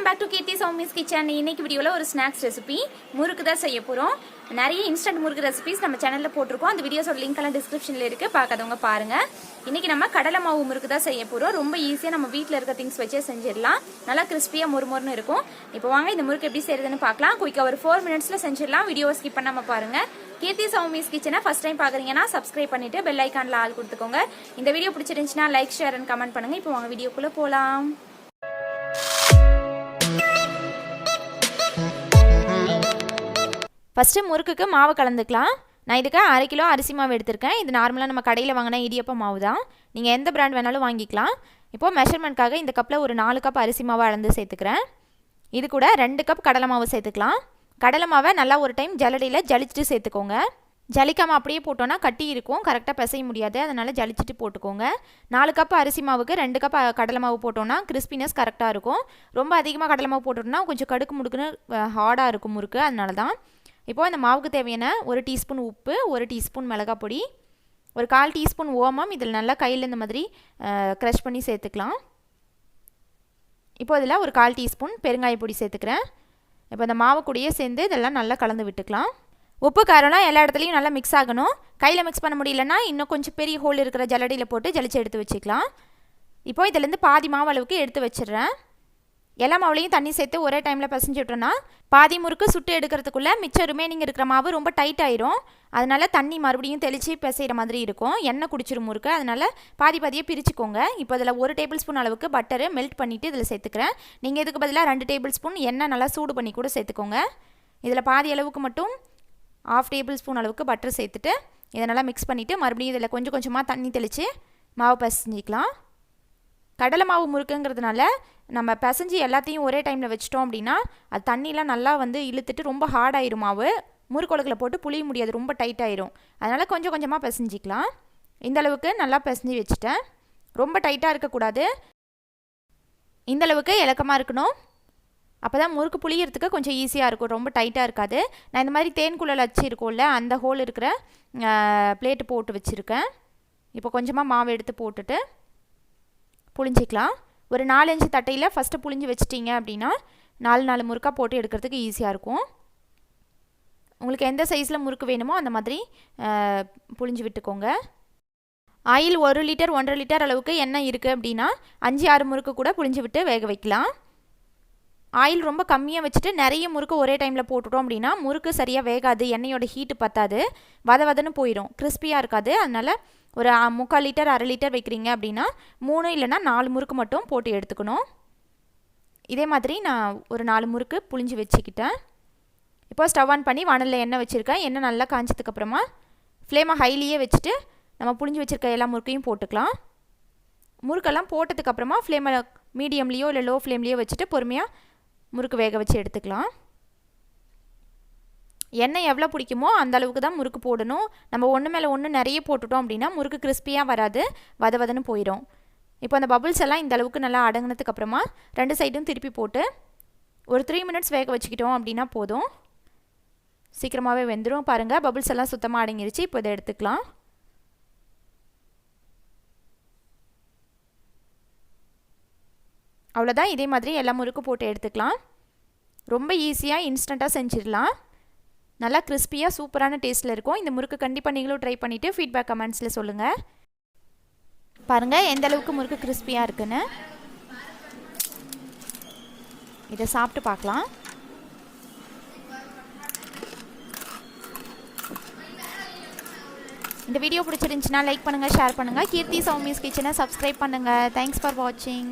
Welcome back to Keerthi Soumi's kitchen. இன்னைக்கு வீடியோவில் ஒரு ஸ்நாக்ஸ் ரெசிபி முறுக்கு தான் செய்ய போகிறோம். நிறைய இன்ஸ்டன்ட் முறுக்கு ரெசிபிஸ் நம்ம சேனலில் போட்டிருக்கோம். அந்த வீடியோஸோட லிங்க் எல்லாம் டிஸ்கிரிப்ஷனில் இருக்குது, பார்க்காதவங்க பாருங்கள். இன்றைக்கி நம்ம கடலை மாவு முறுக்கு தான் செய்ய போகிறோம். ரொம்ப ஈஸியாக நம்ம வீட்டில் இருக்க திங்ஸ் வச்சே செஞ்சிடலாம். நல்லா கிறிஸ்பியாக மொறுமொறுன்னு இருக்கும். இப்போ வாங்க இந்த முறுக்கு எப்படி செய்யறதுன்னு பார்க்கலாம். குயிக்காக ஒரு 4 minutesல செஞ்சிடலாம். வீடியோவை ஸ்கிப் பண்ணாமல் பாருங்கள். கீர்த்தி சௌமிஸ் கிச்சனை ஃபர்ஸ்ட் டைம் பார்க்குறீங்கன்னா சப்ஸ்கிரைப் பண்ணிவிட்டு பெல் ஐக்கானில் ஆள் கொடுத்துக்கோங்க. இந்த வீடியோ பிடிச்சிருந்துச்சுன்னா லைக், ஷேர் அண்ட் கமெண்ட் பண்ணுங்கள். இப்போ வாங்க வீடியோக்குள்ளே போகலாம். ஃபஸ்ட்டு முறுக்குக்கு மாவு கலந்துக்கலாம். நான் இதுக்கு 1/2 கிலோ அரிசி மாவு எடுத்திருக்கேன். இது நார்மலாக நம்ம கடையில் வாங்கினா இடியப்ப மாவு தான். நீங்கள் எந்த பிராண்ட் வேணாலும் வாங்கிக்கலாம். இப்போது மெஷர்மெண்ட்காக இந்த கப்பில் ஒரு 4 கப் அரிசி மாவு அளந்து சேர்த்துக்கிறேன். இது கூட 2 கப் கடலை மாவு சேர்த்துக்கலாம். கடலை மாவை நல்லா ஒரு டைம் ஜல்லடையில் ஜலிச்சுட்டு சேர்த்துக்கோங்க. ஜலிக்காமல் அப்படியே போட்டோன்னா கட்டி இருக்கும், கரெக்டாக பிசைய முடியாது. அதனால் ஜலிச்சுட்டு போட்டுக்கோங்க. 4 கப் அரிசி மாவுக்கு 2 கப் கடலை மாவு போட்டோன்னா கிறிஸ்பினஸ் கரெக்டாக இருக்கும். ரொம்ப அதிகமாக கடலை மாவு போட்டோம்னா கொஞ்சம் கடுக்கு முடுக்குன்னு ஹார்டாக இருக்கும் முறுக்கு, அதனால தான். இப்போது இந்த மாவுக்கு தேவையான 1 டீஸ்பூன் உப்பு, 1 டீஸ்பூன் மிளகாய் பொடி, ஒரு 1/4 டீஸ்பூன் ஓமம் இதில் நல்லா கையில் இந்த மாதிரி க்ரஷ் பண்ணி சேர்த்துக்கலாம். இப்போ இதில் ஒரு 1/4 டீஸ்பூன் பெருங்காய பொடி சேர்த்துக்கிறேன். இப்போ இந்த மாவு கூடயே சேர்ந்து இதெல்லாம் நல்லா கலந்து விட்டுக்கலாம். உப்பு காரம்லாம் எல்லா இடத்துலையும் நல்லா மிக்ஸ் ஆகணும். கையில் மிக்ஸ் பண்ண முடியலன்னா இன்னும் கொஞ்சம் பெரிய ஹோல் இருக்கிற ஜல்லடியில் போட்டு ஜலிச்சு எடுத்து வச்சுக்கலாம். இப்போது இதிலேருந்து பாதி மாவு அளவுக்கு எடுத்து வச்சிடுறேன். எல்லா மாவுலையும் தண்ணி சேர்த்து ஒரே டைமில் பிசைஞ்சு விட்டோன்னா பாதி முறுக்கு சுட்டு எடுக்கிறதுக்குள்ளே மிச்சம் ரிமைனிங் இருக்கிற மாவு ரொம்ப டைட் ஆயிரும். அதனால் தண்ணி மறுபடியும் தெளித்து பிசைகிற மாதிரி இருக்கும், எண்ணெய் குடிச்சிரும் முறுக்கு. அதனால் பாதியை பிரிச்சுக்கோங்க. இப்போ இதில் 1 டேபிள் ஸ்பூன் அளவுக்கு பட்டரு மெல்ட் பண்ணிவிட்டு இதில் சேர்த்துக்கிறேன். நீங்கள் இதுக்கு பதிலாக 2 டேபிள் ஸ்பூன் எண்ணெய் நல்லா சூடு பண்ணி கூட சேர்த்துக்கோங்க. இதில் பாதி அளவுக்கு மட்டும் 1/2 டேபிள் ஸ்பூன் அளவுக்கு பட்டர் சேர்த்துட்டு இதை நல்லா மிக்ஸ் பண்ணிவிட்டு மறுபடியும் இதில் கொஞ்சம் கொஞ்சமாக தண்ணி தெளித்து மாவு பிசைஞ்சிக்கலாம். கடலை மாவு முறுக்குங்கிறதுனால நம்ம பிசைஞ்சு எல்லாத்தையும் ஒரே டைமில் வச்சிட்டோம் அப்படின்னா அது தண்ணியெலாம் நல்லா இழுத்துட்டு ரொம்ப ஹார்டாயிரும். மாவு முறுக்கொழுக்கில் போட்டு புளிய முடியாது, ரொம்ப டைட் ஆயிரும். அதனால் கொஞ்சம் கொஞ்சமாக பிசைஞ்சிக்கலாம். இந்தளவுக்கு நல்லா பிசைஞ்சு வச்சுட்டேன். ரொம்ப டைட்டாக இருக்கக்கூடாது, இந்தளவுக்கு இலக்கமாக இருக்கணும். அப்போ தான் முறுக்கு புளியறதுக்கு கொஞ்சம் ஈஸியாக இருக்கும், ரொம்ப டைட்டாக இருக்காது. நான் இந்த மாதிரி தேன்குழல் அச்சு இருக்கும்ல, அந்த ஹோல் இருக்கிற பிளேட்டு போட்டு வச்சுருக்கேன். இப்போ கொஞ்சமாக மாவு எடுத்து போட்டுட்டு புளிஞ்சிக்கலாம். ஒரு 4-5 தட்டையில் ஃபஸ்ட்டு புளிஞ்சு வச்சிட்டிங்க அப்படின்னா 4 முறுக்காக போட்டு எடுக்கிறதுக்கு ஈஸியாக இருக்கும். உங்களுக்கு எந்த சைஸில் முறுக்கு வேணுமோ அந்த மாதிரி புளிஞ்சு விட்டுக்கோங்க. ஆயில் 1 லிட்டர் 1.5 லிட்டர் அளவுக்கு எண்ணெய் இருக்குது அப்படின்னா 5-6 முறுக்கு கூட புளிஞ்சு விட்டு வேக வைக்கலாம். ஆயில் ரொம்ப கம்மியாக வச்சுட்டு நிறைய முறுக்கு ஒரே டைமில் போட்டுட்டோம் அப்படின்னா முறுக்கு சரியாக வேகாது, எண்ணெயோட ஹீட்டு பத்தாது, வதன்னு போயிடும், கிறிஸ்பியாக இருக்காது. அதனால் ஒரு 3/4 லிட்டர் 1/2 லிட்டர் வைக்கிறீங்க அப்படின்னா 3 இல்லைனா 4 முறுக்கு மட்டும் போட்டு எடுத்துக்கணும். இதே மாதிரி நான் ஒரு 4 முறுக்கு புளிஞ்சு வச்சுக்கிட்டேன். இப்போ ஸ்டவ் ஆன் பண்ணி வானலில் எண்ணெய் வச்சுருக்கேன். எண்ணெய் நல்லா காய்ச்சதுக்கப்புறமா ஃப்ளேமை ஹைலியே வச்சுட்டு நம்ம புளிஞ்சு வச்சுருக்க எல்லா முறுக்கையும் போட்டுக்கலாம். முறுக்கெல்லாம் போட்டதுக்கப்புறமா ஃப்ளேமை மீடியம்லேயோ இல்லை லோ ஃப்ளேம்லேயோ வச்சுட்டு பொறுமையாக முறுக்கு வேக வச்சு எடுத்துக்கலாம். எண்ணெய் எவ்வளோ பிடிக்குமோ அந்த அளவுக்கு தான் முறுக்கு போடணும். நம்ம ஒன்று மேலே ஒன்று நிறைய போட்டுட்டோம் அப்படின்னா முறுக்கு கிறிஸ்பியாக வராது, வதன்னு போயிடும். இப்போ அந்த பபுள்ஸ் எல்லாம் இந்த அளவுக்கு நல்லா அடங்கினதுக்கப்புறமா 2 சைடும் திருப்பி போட்டு ஒரு 3 minutes வேக வச்சுக்கிட்டோம் அப்படின்னா போதும், சீக்கிரமாகவே வெந்துடும். பாருங்கள், பபுள்ஸ் எல்லாம் சுத்தமாக அடங்கிருச்சு. இப்போ இதை எடுத்துக்கலாம். அவ்வளோதான், இதே மாதிரி எல்லா முறுக்கு போட்டு எடுத்துக்கலாம். ரொம்ப ஈஸியாக இன்ஸ்டண்ட்டாக செஞ்சிடலாம். நல்லா கிறிஸ்பியாக சூப்பரான டேஸ்ட்டில் இருக்கும். இந்த முறுக்கு கண்டிப்பாக நீங்களும் ட்ரை பண்ணிவிட்டு ஃபீட்பேக் கமெண்ட்ஸில் சொல்லுங்கள். பாருங்கள் எந்த அளவுக்கு முறுக்கு கிறிஸ்பியாக இருக்குன்னு. இதை சாப்பிட்டு பார்க்கலாம். இந்த வீடியோ பிடிச்சிருந்துச்சுன்னா லைக் பண்ணுங்கள், ஷேர் பண்ணுங்கள். கீர்த்தி சௌமிஸ் கிச்சனை சப்ஸ்கிரைப் பண்ணுங்கள். தேங்க்ஸ் ஃபார் வாட்சிங்.